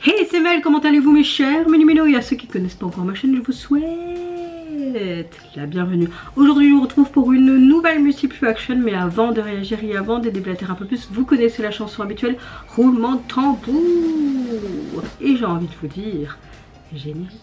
Hey, c'est Mel, comment allez-vous mes chers Ménumino? Et à ceux qui ne connaissent pas encore ma chaîne, je vous souhaite la bienvenue. Aujourd'hui, je vous retrouve pour une nouvelle multiple action, mais avant de réagir et avant de déblater un peu plus, vous connaissez la chanson habituelle, roulement de tambour. Et j'ai envie de vous dire, générique.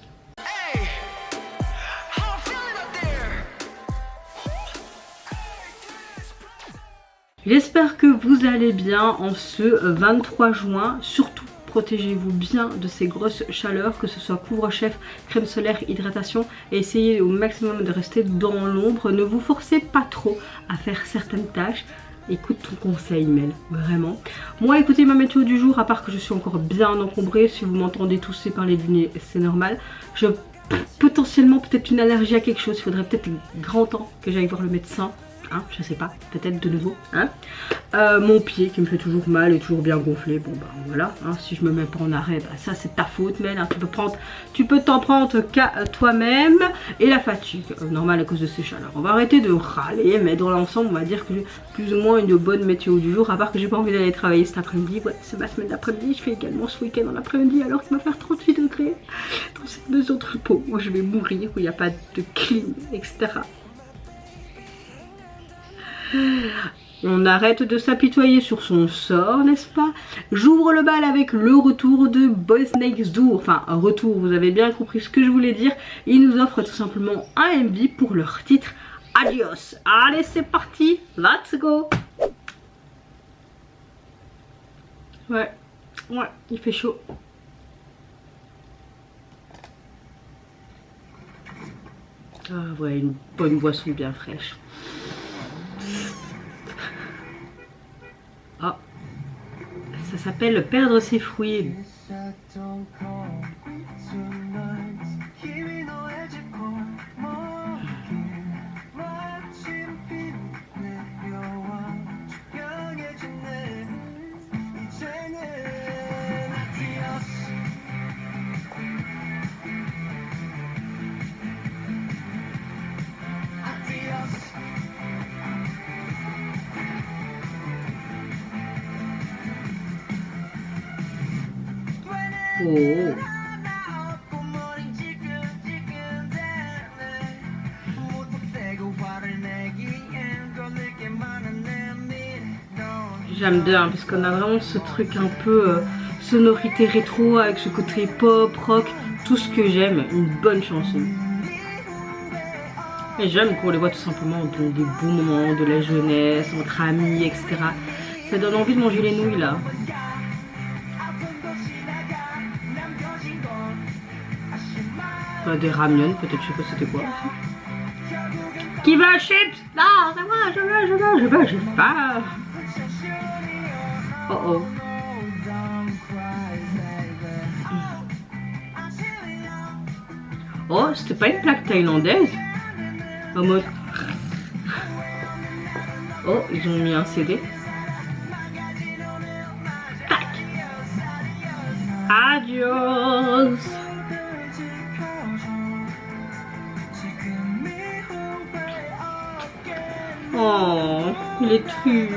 J'espère que vous allez bien en ce 23 juin, surtout protégez-vous bien de ces grosses chaleurs, que ce soit couvre-chef, crème solaire, hydratation, et essayez au maximum de rester dans l'ombre. Ne vous forcez pas trop à faire certaines tâches. Écoute ton conseil Mel, vraiment. Moi écoutez ma météo du jour, à part que je suis encore bien encombrée, si vous m'entendez tousser, parler du nez, c'est normal. Potentiellement peut-être une allergie à quelque chose, il faudrait peut-être grand temps que j'aille voir le médecin. Hein, je sais pas, peut-être de nouveau. Hein. Mon pied qui me fait toujours mal et toujours bien gonflé. Bon bah voilà, hein, si je me mets pas en arrêt, bah, ça c'est ta faute, Mel. Hein, tu peux t'en prendre qu'à toi-même. Et la fatigue, normal à cause de ces chaleurs. On va arrêter de râler, mais dans l'ensemble, on va dire que j'ai plus ou moins une bonne météo du jour. À part que j'ai pas envie d'aller travailler cet après-midi. Ouais, c'est ma semaine d'après-midi. Je fais également ce week-end en après-midi alors qu'il va faire 38 degrés dans cette maison de repos. Moi je vais mourir où il n'y a pas de clim, etc. On arrête de s'apitoyer sur son sort, n'est-ce pas? J'ouvre le bal avec le retour de Boys Next Door. Enfin, un retour, vous avez bien compris ce que je voulais dire. Ils nous offrent tout simplement un MV pour leur titre Adios. Allez, c'est parti, let's go. Ouais, il fait chaud. Ah ouais, une bonne boisson bien fraîche. Ah, ça s'appelle perdre ses fruits. Oh. J'aime bien parce qu'on a vraiment ce truc un peu sonorité rétro avec ce côté pop, rock, tout ce que j'aime, une bonne chanson. Et j'aime qu'on les voit tout simplement dans des beaux moments de la jeunesse, entre amis, etc. Ça donne envie de manger les nouilles là. Des ramyons, peut-être, je sais pas c'était quoi. Qui veut un chips? Non, c'est moi, j'ai faim. Oh oh. Oh, c'était pas une plaque thaïlandaise? En mode... Oh, ils ont mis un CD. Tac. Adios. Oh, il est triste.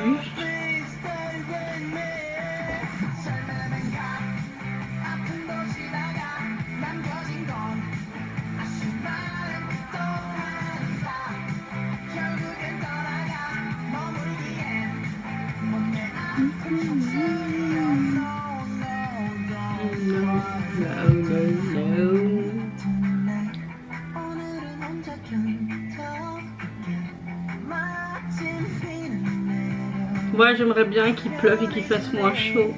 Moi j'aimerais bien qu'il pleuve et qu'il fasse moins chaud.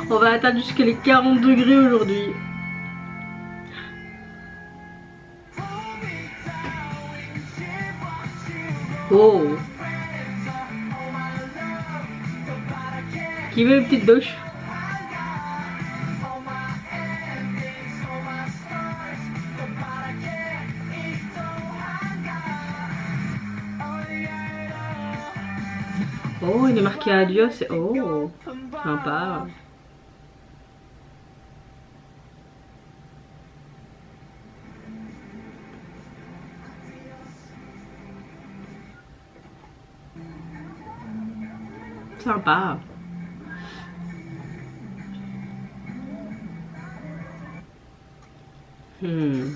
On va atteindre jusqu'à les 40 degrés aujourd'hui. Oh. Qui veut une petite douche? Oh, il est marqué adios. Oh, sympa. Sympa. Hmm.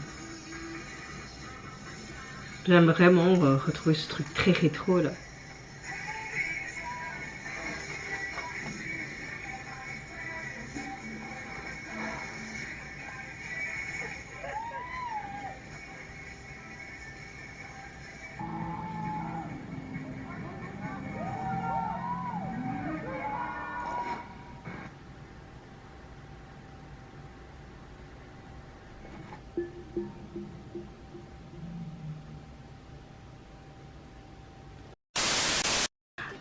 J'aime vraiment retrouver ce truc très rétro là.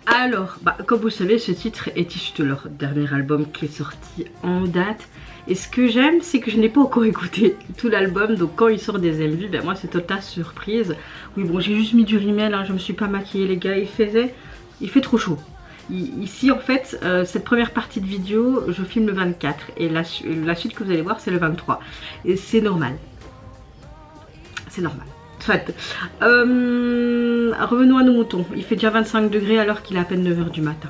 Alors, comme vous le savez, ce titre est issu de leur dernier album qui est sorti en date. Et ce que j'aime, c'est que je n'ai pas encore écouté tout l'album. Donc quand il sort des MV, moi c'est totale surprise. Oui bon, j'ai juste mis du rimel, hein, je me suis pas maquillée les gars. Il fait trop chaud. Ici en fait, cette première partie de vidéo, je filme le 24. Et la suite que vous allez voir, c'est le 23. Et c'est normal. C'est normal. Soit. Revenons à nos moutons. Il fait déjà 25 degrés alors qu'il est à peine 9 h du matin.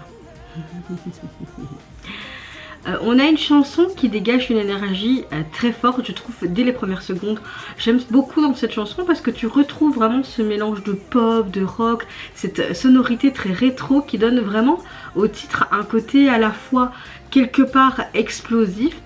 On a une chanson qui dégage une énergie très forte, je trouve, dès les premières secondes. J'aime beaucoup dans cette chanson parce que tu retrouves vraiment ce mélange de pop, de rock, cette sonorité très rétro qui donne vraiment au titre un côté à la fois quelque part explosif,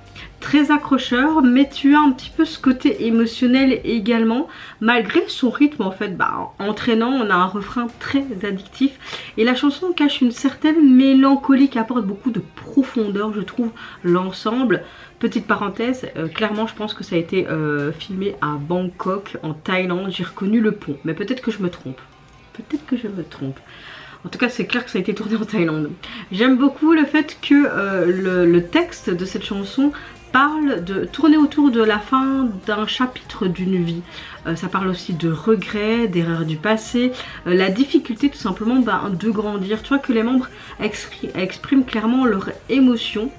très accrocheur, mais tu as un petit peu ce côté émotionnel également, malgré son rythme en fait entraînant. On a un refrain très addictif et la chanson cache une certaine mélancolie qui apporte beaucoup de profondeur, je trouve, l'ensemble. Petite parenthèse, clairement je pense que ça a été filmé à Bangkok en Thaïlande. J'ai reconnu le pont, mais peut-être que je me trompe, peut-être que je me trompe. En tout cas, c'est clair que ça a été tourné en Thaïlande. J'aime beaucoup le fait que le texte de cette chanson parle de tourner autour de la fin d'un chapitre d'une vie. Ça parle aussi de regrets, d'erreurs du passé, la difficulté tout simplement de grandir. Tu vois que les membres expriment clairement leurs émotions,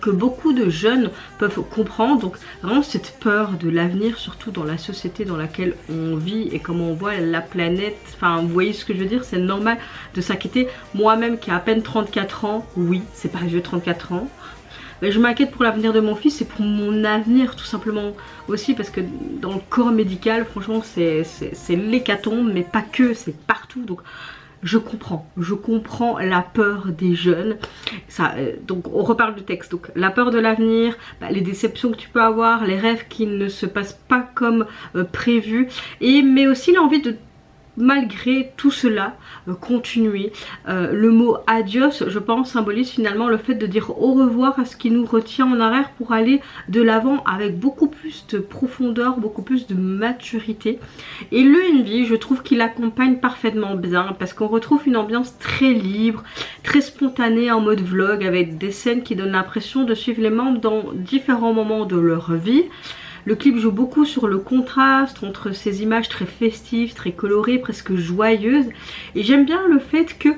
que beaucoup de jeunes peuvent comprendre. Donc vraiment cette peur de l'avenir, surtout dans la société dans laquelle on vit et comment on voit la planète. Enfin vous voyez ce que je veux dire, c'est normal de s'inquiéter. Moi-même qui ai à peine 34 ans, oui c'est pas vieux 34 ans, mais je m'inquiète pour l'avenir de mon fils et pour mon avenir tout simplement aussi, parce que dans le corps médical franchement c'est l'hécatombe, mais pas que, c'est partout. Donc je comprends la peur des jeunes. Donc on reparle du texte. Donc la peur de l'avenir, les déceptions que tu peux avoir, les rêves qui ne se passent pas comme prévu, mais aussi l'envie de, malgré tout cela, continuer. Le mot adios, je pense, symbolise finalement le fait de dire au revoir à ce qui nous retient en arrière pour aller de l'avant avec beaucoup plus de profondeur, beaucoup plus de maturité. Et le MV, je trouve qu'il accompagne parfaitement bien parce qu'on retrouve une ambiance très libre, très spontanée en mode vlog, avec des scènes qui donnent l'impression de suivre les membres dans différents moments de leur vie. Le clip joue beaucoup sur le contraste entre ces images très festives, très colorées, presque joyeuses. Et j'aime bien le fait que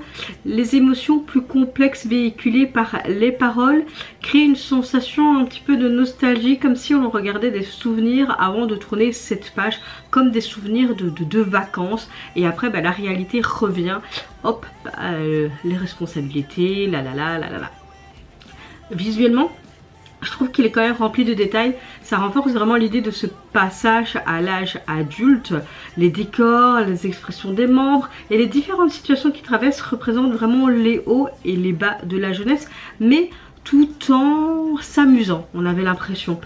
les émotions plus complexes véhiculées par les paroles créent une sensation un petit peu de nostalgie, comme si on regardait des souvenirs avant de tourner cette page, comme des souvenirs de vacances. Et après, la réalité revient. Hop, les responsabilités, la. Visuellement, je trouve qu'il est quand même rempli de détails. Ça renforce vraiment l'idée de ce passage à l'âge adulte. Les décors, les expressions des membres et les différentes situations qu'ils traversent représentent vraiment les hauts et les bas de la jeunesse, mais tout en s'amusant, on avait l'impression.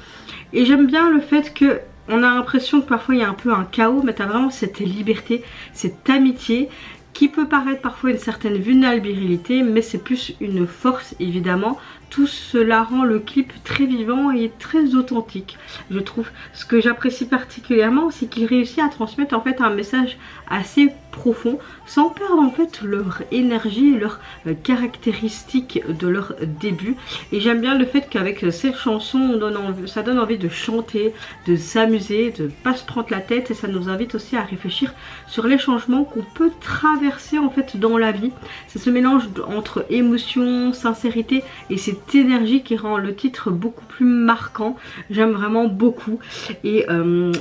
Et j'aime bien le fait que on a l'impression que parfois il y a un peu un chaos, mais tu as vraiment cette liberté, cette amitié qui peut paraître parfois une certaine vulnérabilité, mais c'est plus une force évidemment. Tout cela rend le clip très vivant et très authentique, je trouve. Ce que j'apprécie particulièrement, c'est qu'il réussit à transmettre en fait un message assez profond, sans perdre en fait leur énergie et leurs caractéristiques de leur début. Et j'aime bien le fait qu'avec cette chanson, ça donne envie de chanter, de s'amuser, de pas se prendre la tête, et ça nous invite aussi à réfléchir sur les changements qu'on peut traverser en fait dans la vie. C'est ce mélange entre émotion, sincérité et cette énergie qui rend le titre beaucoup plus marquant. J'aime vraiment beaucoup. Et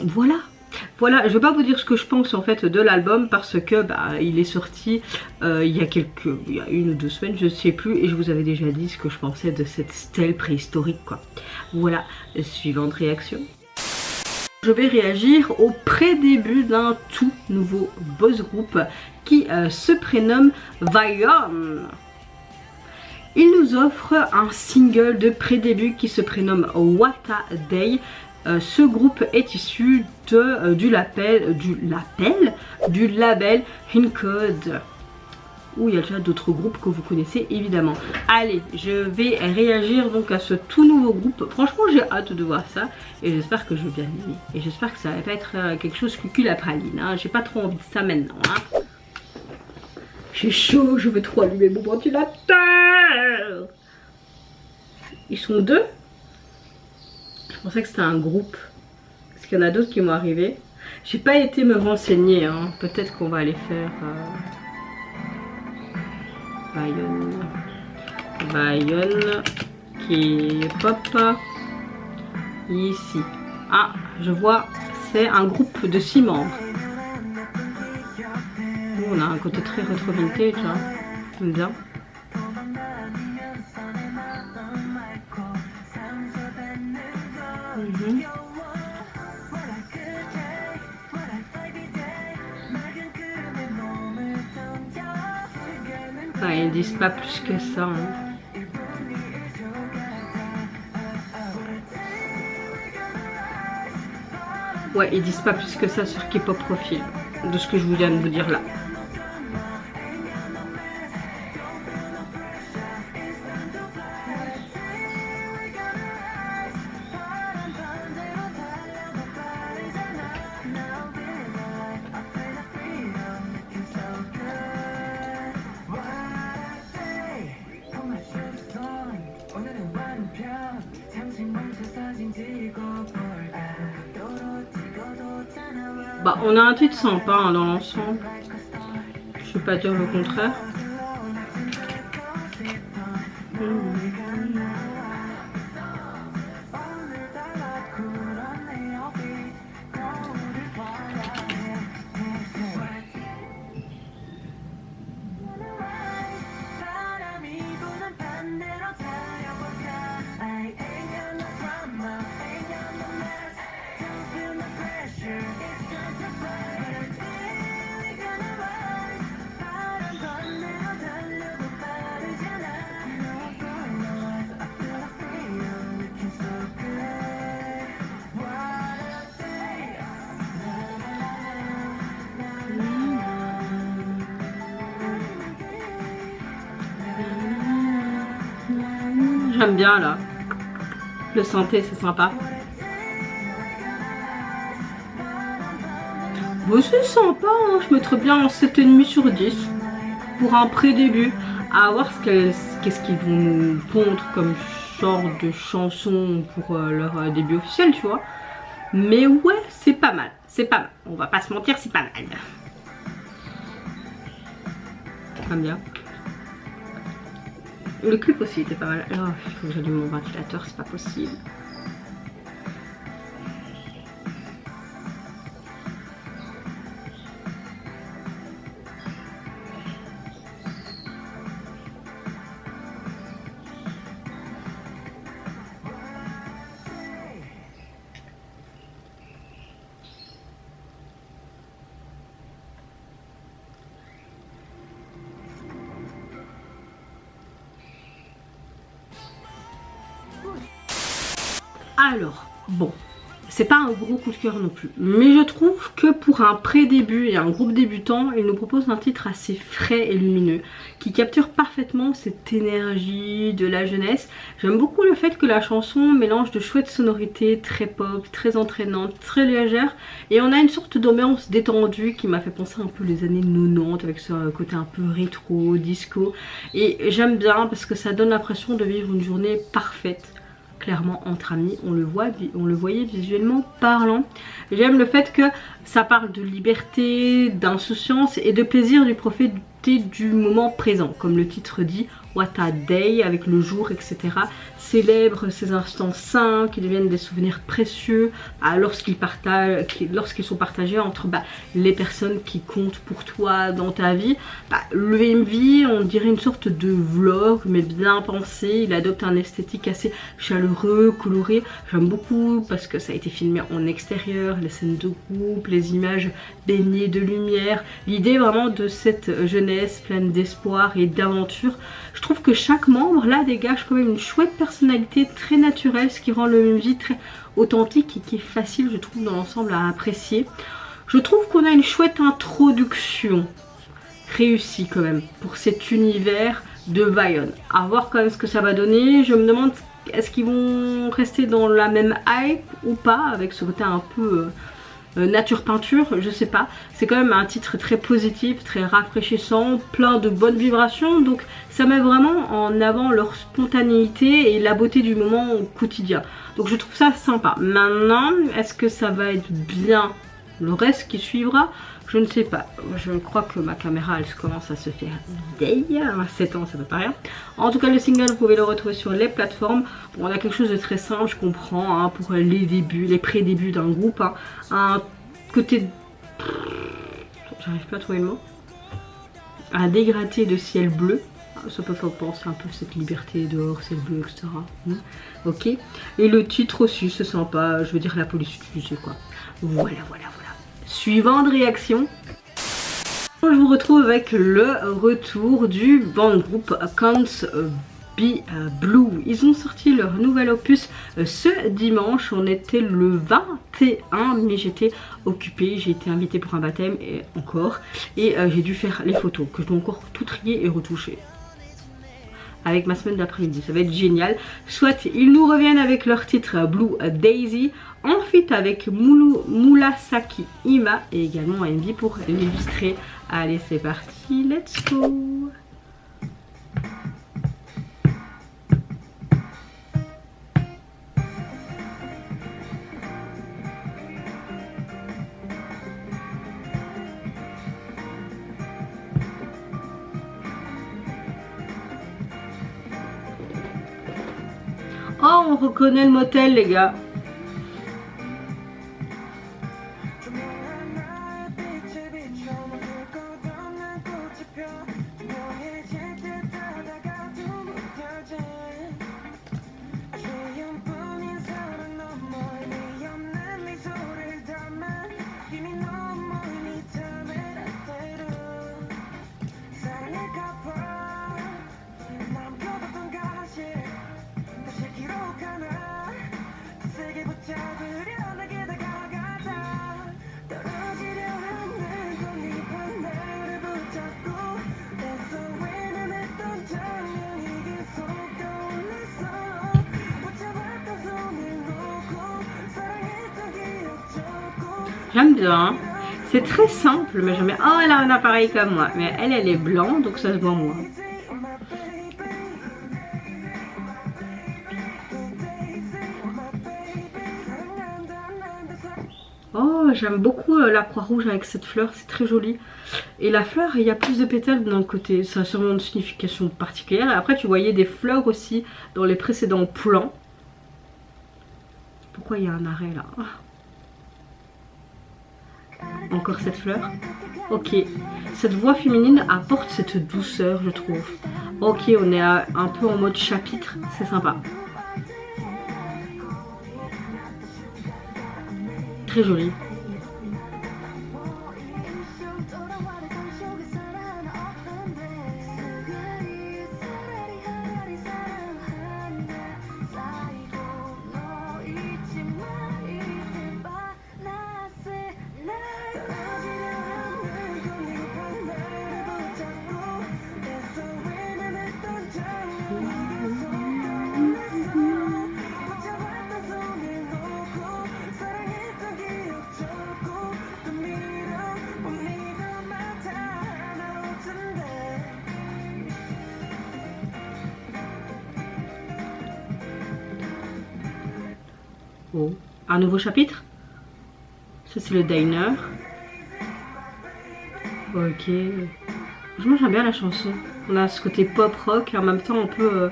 voilà, je vais pas vous dire ce que je pense en fait de l'album parce que il est sorti il y a 1 ou 2 semaines, je sais plus, et je vous avais déjà dit ce que je pensais de cette stèle préhistorique quoi. Voilà, suivante réaction. Je vais réagir au pré-début d'un tout nouveau boys group qui se prénomme Vion. Il nous offre un single de pré-début qui se prénomme What a Day. Ce groupe est issu du label Hincode, où il y a déjà d'autres groupes que vous connaissez évidemment. Allez, je vais réagir donc à ce tout nouveau groupe. Franchement, j'ai hâte de voir ça et j'espère que je vais bien aimer. Et j'espère que ça va pas être quelque chose cucul à praline. Hein. J'ai pas trop envie de ça maintenant. Hein. J'ai chaud, je veux trop allumer mon ventilateur. Ils sont deux. Je pensais que c'était un groupe. Parce qu'il y en a d'autres qui m'ont arrivé. J'ai pas été me renseigner. Hein. Peut-être qu'on va aller faire... Vion qui pop ici. Ah, je vois, c'est un groupe de 6 membres. On a un côté très rétro vintage, hein. J'aime bien. Ah, ils disent pas plus que ça. Hein. Ouais, ils disent pas plus que ça sur K-pop Profil, de ce que je viens de vous dire là. Bah, on a un titre sympa hein, dans l'ensemble. Je vais pas dire le contraire. J'aime bien là. Le synthé, c'est sympa. Bon, c'est sympa, hein. Je mettrais bien 7,5 sur 10 pour un pré-début. À voir qu'est-ce qu'ils vont nous pondre comme genre de chanson pour leur début officiel, tu vois. Mais ouais, c'est pas mal. C'est pas mal. On va pas se mentir, c'est pas mal. J'aime bien. Le clip aussi était pas mal. Oh, il faut que j'allume mon ventilateur, c'est pas possible. Alors, bon, c'est pas un gros coup de cœur non plus, mais je trouve que pour un pré-début et un groupe débutant, il nous propose un titre assez frais et lumineux qui capture parfaitement cette énergie de la jeunesse. J'aime beaucoup le fait que la chanson mélange de chouettes sonorités très pop, très entraînantes, très légères, et on a une sorte d'ambiance détendue qui m'a fait penser un peu les années 90 avec ce côté un peu rétro, disco, et j'aime bien parce que ça donne l'impression de vivre une journée parfaite. Clairement entre amis, on le voyait visuellement parlant. J'aime le fait que ça parle de liberté, d'insouciance et de plaisir profiter du moment présent, comme le titre dit, What a Day, avec le jour, etc. Célèbre ces instants saints qui deviennent des souvenirs précieux lorsqu'ils sont partagés entre les personnes qui comptent pour toi dans ta vie. Le MV, on dirait une sorte de vlog, mais bien pensé. Il adopte un esthétique assez chaleureux, coloré. J'aime beaucoup parce que ça a été filmé en extérieur, les scènes de groupe, les images baignées de lumière. L'idée vraiment de cette jeunesse pleine d'espoir et d'aventure. Je trouve que chaque membre là dégage quand même une chouette personnalité très naturelle, ce qui rend le MV très authentique et qui est facile, je trouve, dans l'ensemble à apprécier. Je trouve qu'on a une chouette introduction réussie quand même pour cet univers de Vion. À voir quand même ce que ça va donner. Je me demande est-ce qu'ils vont rester dans la même hype ou pas, avec ce côté un peu nature peinture, je sais pas. C'est quand même un titre très positif, très rafraîchissant, plein de bonnes vibrations, donc ça met vraiment en avant leur spontanéité et la beauté du moment au quotidien. Donc je trouve ça sympa. Maintenant, est-ce que ça va être bien le reste qui suivra? Je ne sais pas. Je crois que ma caméra elle commence à se faire vieille. À 7 ans, ça ne fait pas rien. En tout cas, le single, vous pouvez le retrouver sur les plateformes. Bon, on a quelque chose de très simple, je comprends, hein, pour les débuts, les pré-débuts d'un groupe. Hein. Un côté... J'arrive pas à trouver le mot. Un dégradé de ciel bleu. Ça peut faire penser un peu à cette liberté dehors, ciel bleu, etc. Ok. Et le titre aussi, c'est sympa. Je veux dire la police utilisée, quoi. Voilà. Suivante réaction. Je vous retrouve avec le retour du band groupe Can't Be Blue. Ils ont sorti leur nouvel opus ce dimanche. On était le 21, mais j'étais occupée. J'ai été invitée pour un baptême et encore. Et j'ai dû faire les photos que je dois encore tout trier et retoucher. Avec ma semaine d'après-midi, ça va être génial. Soit ils nous reviennent avec leur titre Blue Daisy, en feat avec Murasaki Ima et également un MV pour l'illustrer. Allez, c'est parti, let's go. Oh, on reconnaît le motel, les gars. J'aime bien. C'est très simple, mais jamais. Oh, elle a un appareil comme moi. Mais elle est blanc, donc ça se voit moins. Oh, j'aime beaucoup la croix rouge avec cette fleur, c'est très joli. Et la fleur, il y a plus de pétales d'un côté, ça a sûrement une signification particulière. Et après, tu voyais des fleurs aussi dans les précédents plans. Pourquoi il y a un arrêt là? Encore cette fleur. Ok, cette voix féminine apporte cette douceur, je trouve. Ok, on est un peu en mode chapitre, c'est sympa. Très joli. Oh, un nouveau chapitre. Ça c'est le diner. Ok. Franchement j'aime bien la chanson. On a ce côté pop rock et en même temps un peu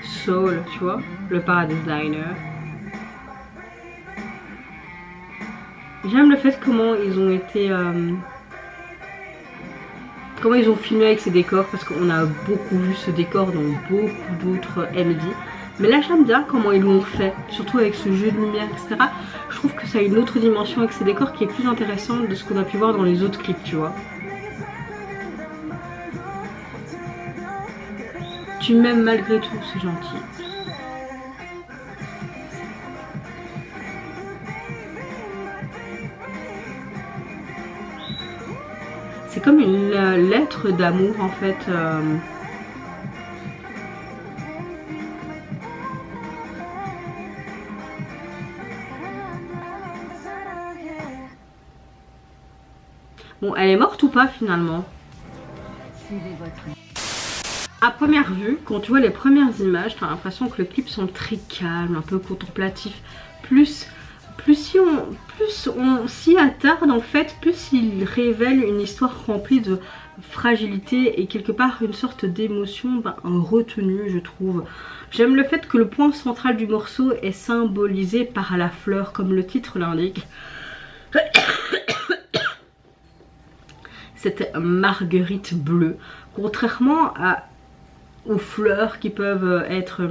soul, tu vois. Le Paradesigner. J'aime le fait comment ils ont été... comment ils ont filmé avec ces décors, parce qu'on a beaucoup vu ce décor dans beaucoup d'autres MV. Mais là j'aime bien comment ils l'ont fait, surtout avec ce jeu de lumière, etc. Je trouve que ça a une autre dimension avec ces décors qui est plus intéressante de ce qu'on a pu voir dans les autres clips, tu vois. Tu m'aimes malgré tout, c'est gentil. C'est comme une lettre d'amour en fait. Bon, elle est morte ou pas finalement? À première vue, quand tu vois les premières images, tu as l'impression que le clip semble très calme, un peu contemplatif. Plus on s'y attarde en fait, plus il révèle une histoire remplie de fragilité et quelque part une sorte d'émotion retenue, je trouve. J'aime le fait que le point central du morceau est symbolisé par la fleur, comme le titre l'indique. Cette marguerite bleue, contrairement aux fleurs qui peuvent être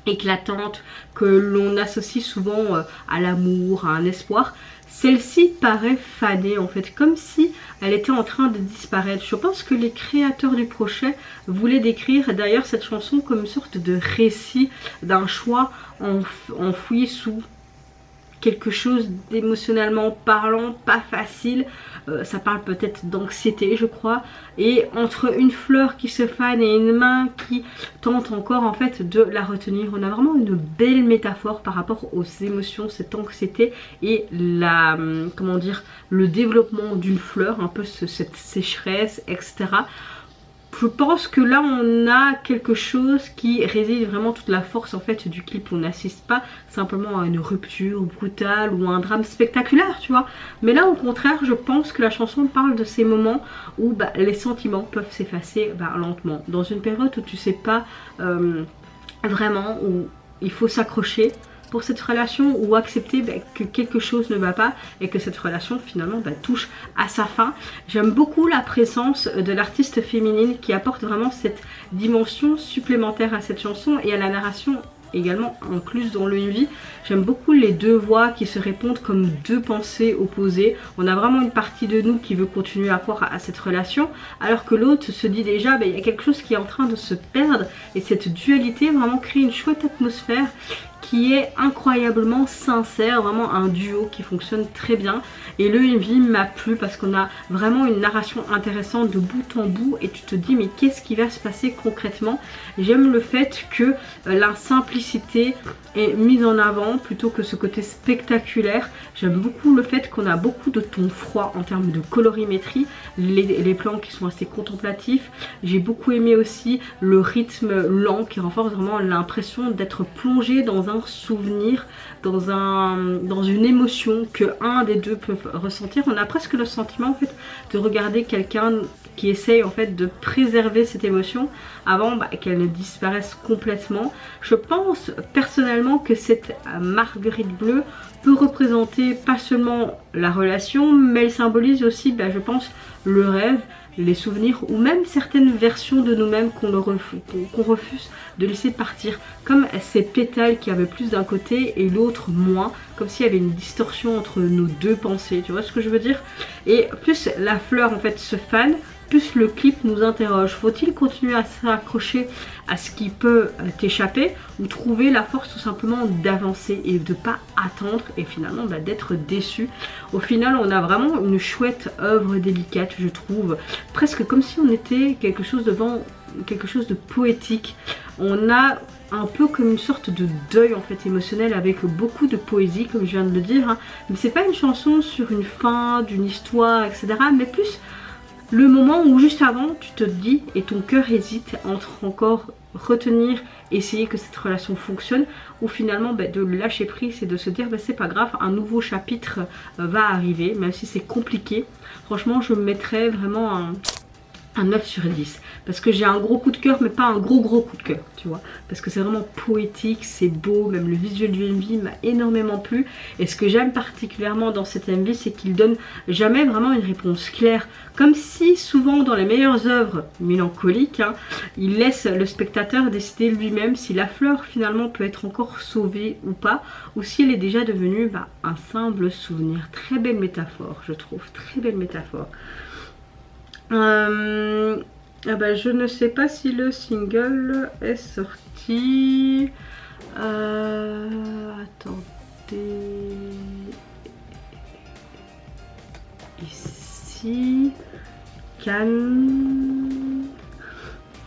éclatantes, que l'on associe souvent à l'amour, à un espoir, celle-ci paraît fanée en fait, comme si elle était en train de disparaître. Je pense que les créateurs du projet voulaient décrire d'ailleurs cette chanson comme une sorte de récit d'un choix enfoui sous quelque chose d'émotionnellement parlant, pas facile. Ça parle peut-être d'anxiété, je crois. Et entre une fleur qui se fane et une main qui tente encore en fait de la retenir, on a vraiment une belle métaphore par rapport aux émotions, cette anxiété et la, comment dire, le développement d'une fleur, un peu cette sécheresse, etc. Je pense que là on a quelque chose qui réside vraiment toute la force en fait du clip. On n'assiste pas simplement à une rupture brutale ou à un drame spectaculaire, tu vois. Mais là au contraire, je pense que la chanson parle de ces moments où les sentiments peuvent s'effacer lentement. Dans une période où tu sais pas vraiment, où il faut s'accrocher pour cette relation ou accepter que quelque chose ne va pas et que cette relation finalement touche à sa fin. J'aime beaucoup la présence de l'artiste féminine qui apporte vraiment cette dimension supplémentaire à cette chanson et à la narration également incluse dans le MV. J'aime beaucoup les deux voix qui se répondent comme deux pensées opposées. On a vraiment une partie de nous qui veut continuer à croire à cette relation, alors que l'autre se dit déjà il y a quelque chose qui est en train de se perdre, et cette dualité vraiment crée une chouette atmosphère qui est incroyablement sincère, vraiment un duo qui fonctionne très bien. Et le MV m'a plu parce qu'on a vraiment une narration intéressante de bout en bout et tu te dis mais qu'est-ce qui va se passer concrètement. J'aime le fait que la simplicité est mise en avant plutôt que ce côté spectaculaire. J'aime beaucoup le fait qu'on a beaucoup de tons froids en termes de colorimétrie, les plans qui sont assez contemplatifs. J'ai beaucoup aimé aussi le rythme lent qui renforce vraiment l'impression d'être plongé dans un souvenir, dans une émotion que un des deux peut ressentir. On a presque le sentiment en fait de regarder quelqu'un qui essaye en fait de préserver cette émotion avant qu'elle ne disparaisse complètement. Je pense personnellement que cette marguerite bleue peut représenter pas seulement la relation, mais elle symbolise aussi je pense le rêve, les souvenirs ou même certaines versions de nous-mêmes qu'on refuse de laisser partir, comme ces pétales qui avaient plus d'un côté et l'autre moins, comme s'il y avait une distorsion entre nos deux pensées, tu vois ce que je veux dire. Et plus la fleur en fait se fane, plus le clip nous interroge. Faut-il continuer à s'accrocher à ce qui peut t'échapper ou trouver la force tout simplement d'avancer et de pas attendre et finalement d'être déçu. Au final on a vraiment une chouette œuvre délicate, je trouve, presque comme si on était quelque chose devant quelque chose de poétique. On a un peu comme une sorte de deuil en fait émotionnel avec beaucoup de poésie comme je viens de le dire, hein. Mais c'est pas une chanson sur une fin d'une histoire etc, mais plus le moment où juste avant tu te dis et ton cœur hésite entre encore retenir, essayer que cette relation fonctionne ou finalement de lâcher prise et de se dire c'est pas grave, un nouveau chapitre va arriver même si c'est compliqué. Franchement je mettrais vraiment un 9 sur 10 parce que j'ai un gros coup de cœur, mais pas un gros coup de cœur, tu vois, parce que c'est vraiment poétique, c'est beau, même le visuel du MV m'a énormément plu. Et ce que j'aime particulièrement dans cet MV, c'est qu'il donne jamais vraiment une réponse claire, comme si souvent dans les meilleures œuvres mélancoliques, hein, il laisse le spectateur décider lui-même si la fleur finalement peut être encore sauvée ou pas, ou si elle est déjà devenue un simple souvenir. Très belle métaphore, je trouve, très belle métaphore. Je ne sais pas si le single est sorti. Attendez. Ici. Cannes.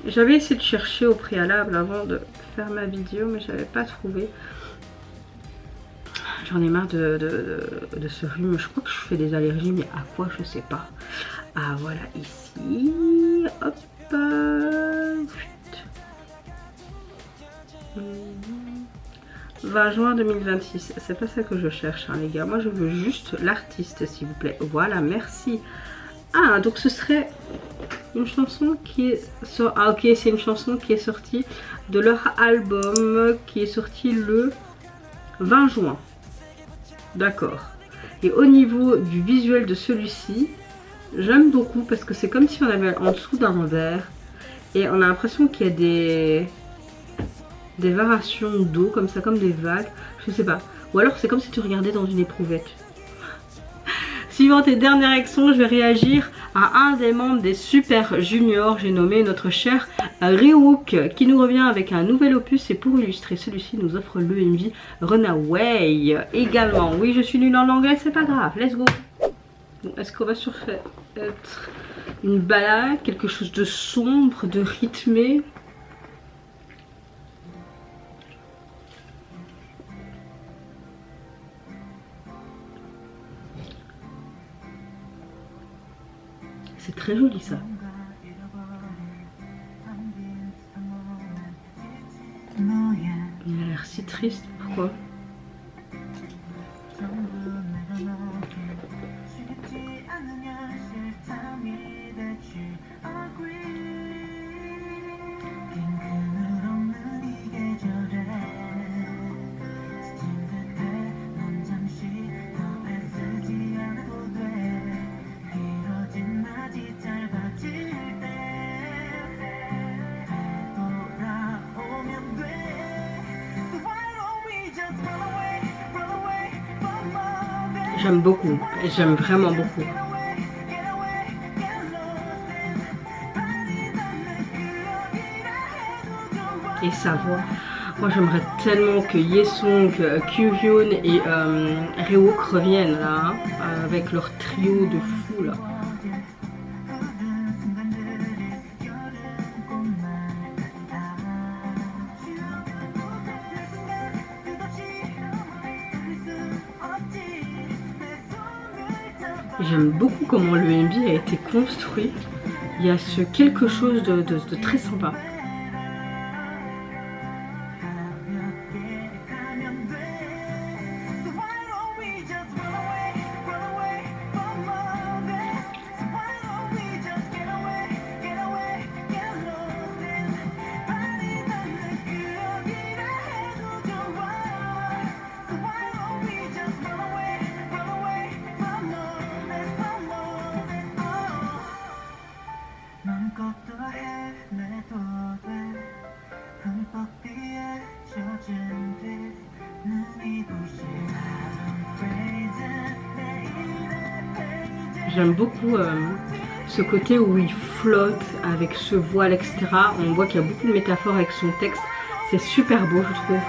J'avais essayé de chercher au préalable avant de faire ma vidéo, mais j'avais pas trouvé. J'en ai marre de ce rhume. Je crois que je fais des allergies, mais à quoi je sais pas. Ah voilà, ici, hop, 20 juin 2026, c'est pas ça que je cherche, hein, les gars. Moi je veux juste l'artiste, s'il vous plaît. Voilà, merci. Ah, donc ce serait une chanson qui est ah ok, c'est une chanson qui est sortie de leur album qui est sorti le 20 juin. D'accord. Et au niveau du visuel de celui-ci, j'aime beaucoup parce que c'est comme si on avait en dessous d'un verre et on a l'impression qu'il y a des variations d'eau comme ça, comme des vagues, je sais pas. Ou alors c'est comme si tu regardais dans une éprouvette. Suivant tes dernières actions, je vais réagir à un des membres des Super Juniors, j'ai nommé notre cher Ryuk, qui nous revient avec un nouvel opus et pour illustrer celui-ci nous offre le MV Runaway également. Oui, je suis nulle en anglais, c'est pas grave, let's go. Bon, est-ce qu'on va sur être une balade, quelque chose de sombre, de rythmé? C'est très joli ça. Il a l'air si triste, pourquoi? J'aime beaucoup, j'aime vraiment beaucoup. Et sa voix, moi j'aimerais tellement que Yesung, Kyuhyun et Ryuk reviennent là, hein, avec leur trio de fous là. J'aime beaucoup comment le MV a été construit. Il y a ce quelque chose de très sympa. J'aime beaucoup ce côté où il flotte avec ce voile, etc. On voit qu'il y a beaucoup de métaphores avec son texte. C'est super beau, je trouve.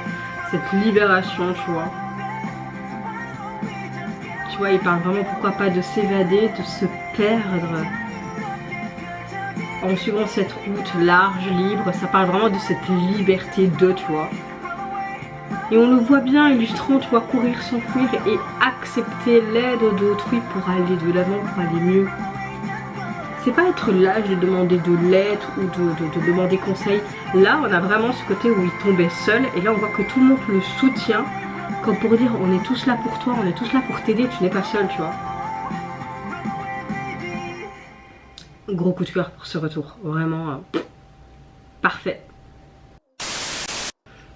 Cette libération, tu vois. Tu vois, il parle vraiment, pourquoi pas, de s'évader, de se perdre en suivant cette route large, libre. Ça parle vraiment de cette liberté de, tu vois. Et on le voit bien illustrant, tu vois, courir, s'enfuir et accepter l'aide d'autrui pour aller de l'avant, pour aller mieux. C'est pas être lâche de demander de l'aide ou de demander conseil. Là, on a vraiment ce côté où il tombait seul. Et là, on voit que tout le monde le soutient. Comme pour dire, on est tous là pour toi, on est tous là pour t'aider, tu n'es pas seul, tu vois. Gros coup de cœur pour ce retour, vraiment parfait.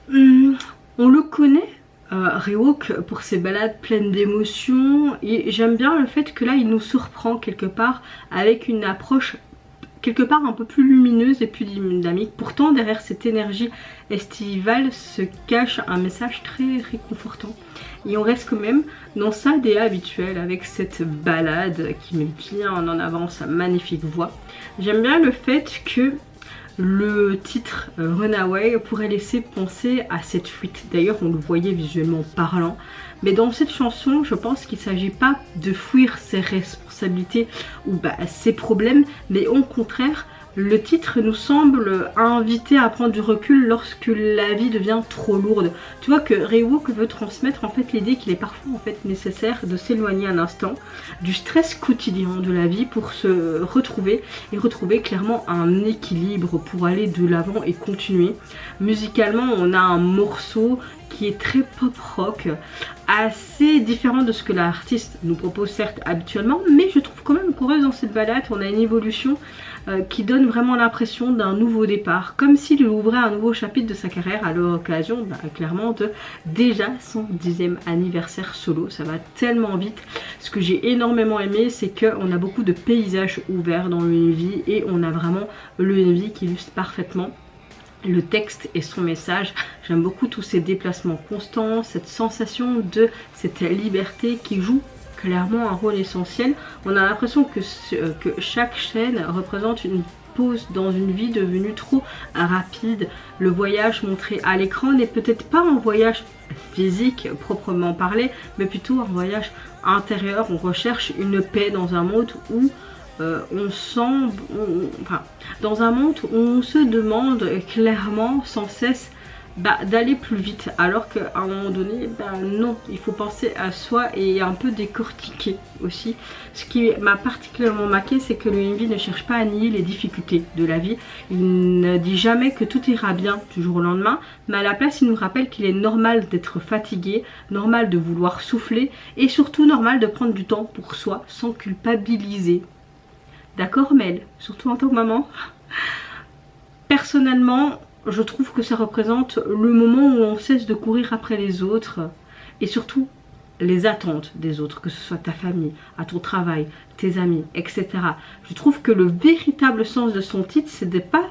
On le connaît, Rewok, pour ses balades pleines d'émotions, et j'aime bien le fait que là il nous surprend quelque part avec une approche quelque part un peu plus lumineuse et plus dynamique. Pourtant derrière cette énergie estivale se cache un message très réconfortant. Et on reste quand même dans sa DA habituelle avec cette balade qui met bien en avant sa magnifique voix. J'aime bien le fait que le titre Runaway pourrait laisser penser à cette fuite. D'ailleurs on le voyait visuellement parlant. Mais dans cette chanson, je pense qu'il ne s'agit pas de fuir ses responsabilités ou ses problèmes, mais au contraire, le titre nous semble inviter à prendre du recul lorsque la vie devient trop lourde. Tu vois que Rewok veut transmettre en fait l'idée qu'il est parfois en fait nécessaire de s'éloigner un instant du stress quotidien de la vie pour se retrouver et retrouver clairement un équilibre pour aller de l'avant et continuer. Musicalement, on a un morceau qui est très pop rock, assez différent de ce que l'artiste nous propose certes habituellement, mais je trouve quand même qu'on reste dans cette balade, on a une évolution qui donne vraiment l'impression d'un nouveau départ, comme s'il ouvrait un nouveau chapitre de sa carrière à l'occasion clairement de déjà son 10e anniversaire solo. Ça va tellement vite. Ce que j'ai énormément aimé, c'est qu'on a beaucoup de paysages ouverts dans le MV et on a vraiment le MV qui illustre parfaitement le texte et son message. J'aime beaucoup tous ces déplacements constants, cette sensation de cette liberté qui joue clairement un rôle essentiel. On a l'impression que chaque scène représente une pause dans une vie devenue trop rapide. Le voyage montré à l'écran n'est peut-être pas un voyage physique proprement parlé, mais plutôt un voyage intérieur. On recherche une paix dans un monde où dans un monde où on se demande clairement sans cesse d'aller plus vite, alors qu'à un moment donné non, il faut penser à soi et un peu décortiquer aussi. Ce qui m'a particulièrement marqué, c'est que le MV ne cherche pas à nier les difficultés de la vie. Il ne dit jamais que tout ira bien du jour au lendemain, mais à la place il nous rappelle qu'il est normal d'être fatigué, normal de vouloir souffler et surtout normal de prendre du temps pour soi sans culpabiliser. D'accord Mel, surtout en tant que maman. Personnellement, je trouve que ça représente le moment où on cesse de courir après les autres et surtout les attentes des autres, que ce soit ta famille, à ton travail, tes amis, etc. Je trouve que le véritable sens de son titre, c'est de pas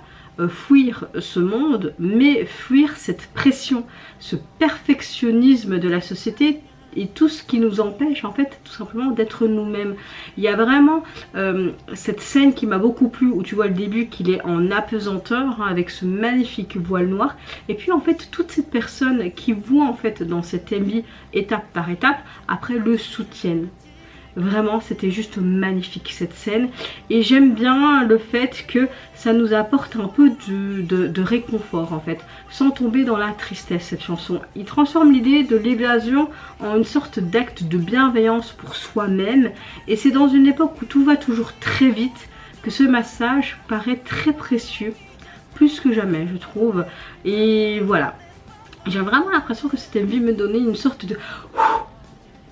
fuir ce monde, mais fuir cette pression, ce perfectionnisme de la société et tout ce qui nous empêche en fait tout simplement d'être nous-mêmes. Il y a vraiment cette scène qui m'a beaucoup plu où tu vois le début qu'il est en apesanteur avec ce magnifique voile noir, et puis en fait toutes ces personnes qui voient en fait dans cette MV étape par étape après le soutiennent. Vraiment c'était juste magnifique cette scène, et j'aime bien le fait que ça nous apporte un peu de réconfort en fait, sans tomber dans la tristesse. Cette chanson, il transforme l'idée de l'évasion en une sorte d'acte de bienveillance pour soi-même, et c'est dans une époque où tout va toujours très vite que ce message paraît très précieux, plus que jamais je trouve. Et voilà, j'ai vraiment l'impression que cette MV me donnait une sorte de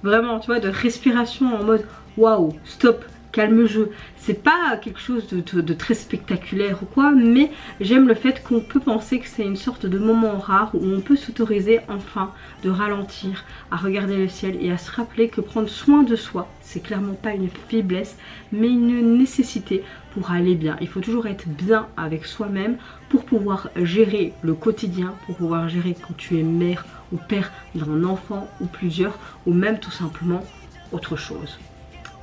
vraiment, tu vois, de respiration en mode waouh, stop, calme-jeu. C'est pas quelque chose de très spectaculaire ou quoi, mais j'aime le fait qu'on peut penser que c'est une sorte de moment rare où on peut s'autoriser enfin de ralentir, à regarder le ciel et à se rappeler que prendre soin de soi, c'est clairement pas une faiblesse, mais une nécessité pour aller bien. Il faut toujours être bien avec soi-même pour pouvoir gérer le quotidien, pour pouvoir gérer quand tu es mère ou père d'un enfant ou plusieurs, ou même tout simplement autre chose.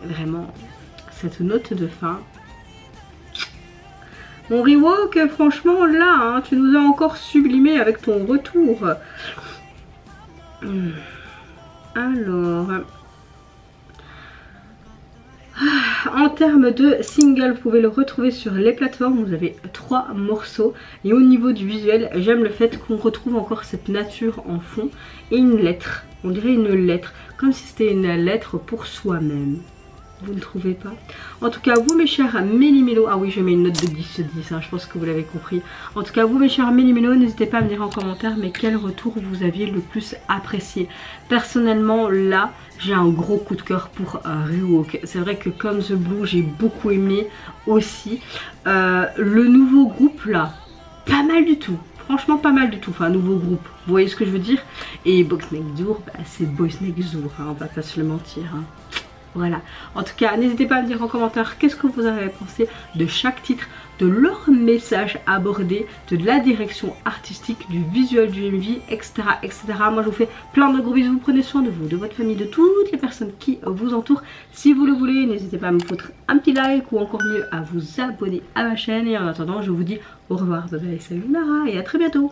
Vraiment, cette note de fin. Mon Rewok, franchement là, hein, tu nous as encore sublimé avec ton retour. Alors, en termes de single, vous pouvez le retrouver sur les plateformes. Vous avez 3 morceaux. Et au niveau du visuel, j'aime le fait qu'on retrouve encore cette nature en fond. Et une lettre. On dirait une lettre. Comme si c'était une lettre pour soi-même. Vous ne trouvez pas? En tout cas, vous mes chers Méli-Mélo, ah oui je mets une note de 10/10, hein, je pense que vous l'avez compris. En tout cas, vous mes chers Méli-Mélo, n'hésitez pas à me dire en commentaire mais quel retour vous aviez le plus apprécié. Personnellement là, j'ai un gros coup de cœur pour Ryuok. C'est vrai que Come the Blue, j'ai beaucoup aimé aussi. Le nouveau groupe là, pas mal du tout. Franchement pas mal du tout, enfin nouveau groupe, vous voyez ce que je veux dire. Et Boys Next Door, bah, c'est Boys Next Door, hein, on va pas se le mentir. Hein. Voilà, en tout cas n'hésitez pas à me dire en commentaire qu'est-ce que vous avez pensé de chaque titre, de leur message abordé, de la direction artistique, du visuel du MV, etc. etc. Moi je vous fais plein de gros bisous, prenez soin de vous, de votre famille, de toutes les personnes qui vous entourent. Si vous le voulez, n'hésitez pas à me foutre un petit like ou encore mieux à vous abonner à ma chaîne. Et en attendant, je vous dis au revoir, bye bye, salut Lara et à très bientôt.